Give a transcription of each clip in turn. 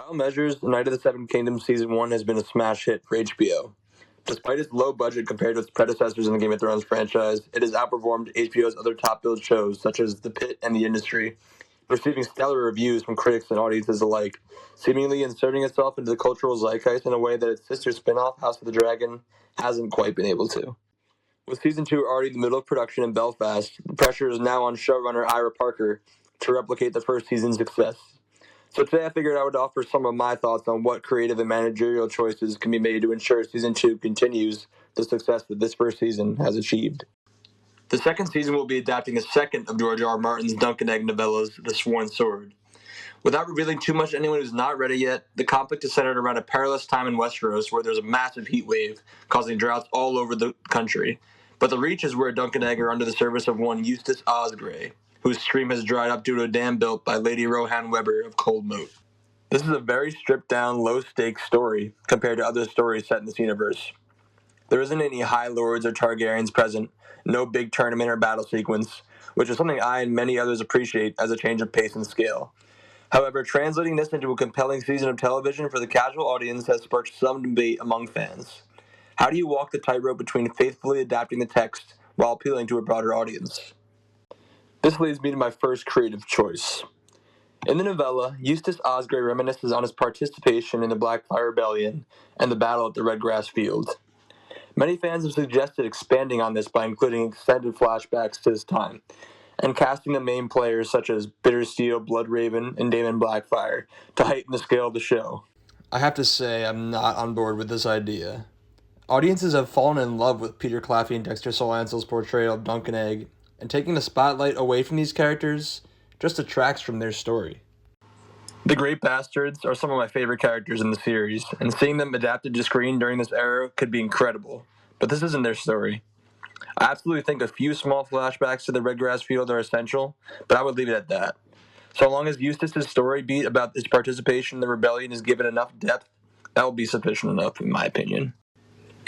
all measures, Knight of the Seven Kingdoms Season 1 has been a smash hit for HBO. Despite its low budget compared to its predecessors in the Game of Thrones franchise, it has outperformed HBO's other top-billed shows such as The Pitt and The Industry, receiving stellar reviews from critics and audiences alike, seemingly inserting itself into the cultural zeitgeist in a way that its sister spin-off, House of the Dragon, hasn't quite been able to. With Season 2 already in the middle of production in Belfast, the pressure is now on showrunner Ira Parker to replicate the first season's success. So today I figured I would offer some of my thoughts on what creative and managerial choices can be made to ensure Season 2 continues the success that this first season has achieved. The second season will be adapting a second of George R. R. Martin's Dunk and Egg novellas, The Sworn Sword. Without revealing too much to anyone who's not ready yet, the conflict is centered around a perilous time in Westeros where there's a massive heat wave causing droughts all over the country. But the Reach is where Dunk and Egg are under the service of one Eustace Osgrey, whose stream has dried up due to a dam built by Lady Rohan Weber of Cold Moat. This is a very stripped-down, low-stakes story compared to other stories set in this universe. There isn't any High Lords or Targaryens present, no big tournament or battle sequence, which is something I and many others appreciate as a change of pace and scale. However, translating this into a compelling season of television for the casual audience has sparked some debate among fans. How do you walk the tightrope between faithfully adapting the text while appealing to a broader audience? This leads me to my first creative choice. In the novella, Eustace Osgrey reminisces on his participation in the Blackfyre Rebellion and the battle at the Redgrass Field. Many fans have suggested expanding on this by including extended flashbacks to this time, and casting the main players such as Bittersteel, Bloodraven, and Daemon Blackfyre to heighten the scale of the show. I have to say I'm not on board with this idea. Audiences have fallen in love with Peter Claffey and Dexter Solancel's portrayal of Dunk and Egg, and taking the spotlight away from these characters just detracts from their story. The Great Bastards are some of my favorite characters in the series, and seeing them adapted to screen during this era could be incredible, but this isn't their story. I absolutely think a few small flashbacks to the Redgrass Field are essential, but I would leave it at that. So long as Eustace's story beat about his participation in the rebellion is given enough depth, that will be sufficient enough, in my opinion.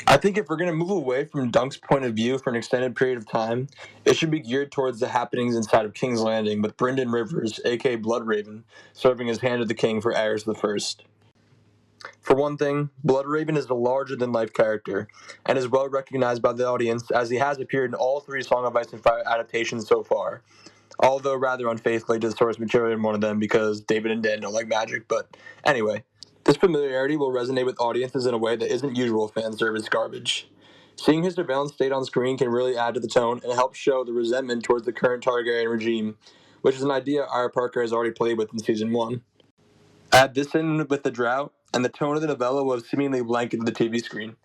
I think if we're going to move away from Dunk's point of view for an extended period of time, it should be geared towards the happenings inside of King's Landing, with Brynden Rivers, aka Bloodraven, serving as Hand of the King for Aerys I. For one thing, Bloodraven is a larger-than-life character, and is well recognized by the audience as he has appeared in all three Song of Ice and Fire adaptations so far, although rather unfaithfully to the source material in one of them because David and Dan don't like magic, but anyway. This familiarity will resonate with audiences in a way that isn't usual fan service garbage. Seeing his surveillance state on screen can really add to the tone and help show the resentment towards the current Targaryen regime, which is an idea Ira Parker has already played with in Season 1. Add this in with the drought, and the tone of the novella will have seemingly blanketed the TV screen.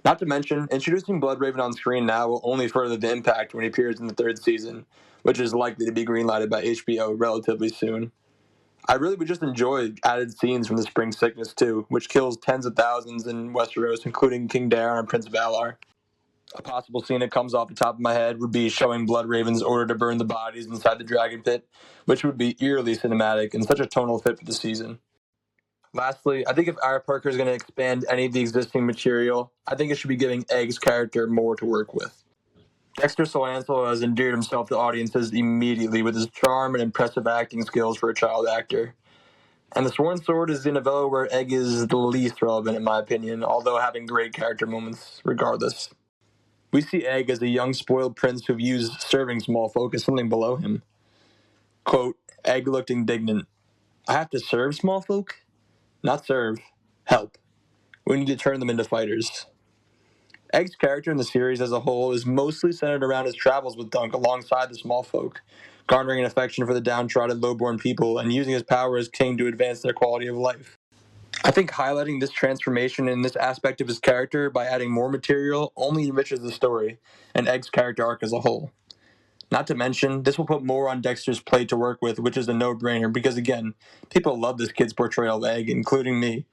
Not to mention, introducing Bloodraven on screen now will only further the impact when he appears in the third season, which is likely to be greenlighted by HBO relatively soon. I really would just enjoy added scenes from the Spring Sickness too, which kills tens of thousands in Westeros, including King Daeron and Prince Valar. A possible scene that comes off the top of my head would be showing Bloodraven's order to burn the bodies inside the Dragon Pit, which would be eerily cinematic and such a tonal fit for the season. Lastly, I think if Ira Parker is going to expand any of the existing material, I think it should be giving Egg's character more to work with. Dexter Solancel has endeared himself to audiences immediately with his charm and impressive acting skills for a child actor. And The Sworn Sword is the novella where Egg is the least relevant in my opinion, although having great character moments regardless. We see Egg as a young spoiled prince who views serving small folk as something below him. Quote, Egg looked indignant. I have to serve small folk? Not serve. Help. We need to turn them into fighters. Egg's character in the series as a whole is mostly centered around his travels with Dunk alongside the small folk, garnering an affection for the downtrodden, lowborn people, and using his power as king to advance their quality of life. I think highlighting this transformation in this aspect of his character by adding more material only enriches the story and Egg's character arc as a whole. Not to mention, this will put more on Dexter's plate to work with, which is a no-brainer because, again, people love this kid's portrayal of Egg, including me.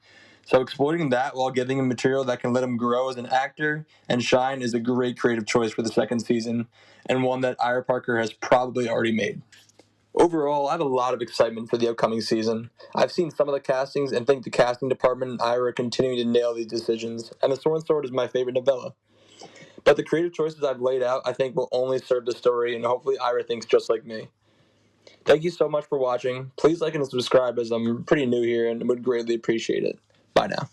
So exploiting that while giving him material that can let him grow as an actor and shine is a great creative choice for the second season, and one that Ira Parker has probably already made. Overall, I have a lot of excitement for the upcoming season. I've seen some of the castings and think the casting department and Ira are continuing to nail these decisions, and The Sworn Sword is my favorite novella. But the creative choices I've laid out, I think, will only serve the story, and hopefully Ira thinks just like me. Thank you so much for watching. Please like and subscribe as I'm pretty new here and would greatly appreciate it. Bye now.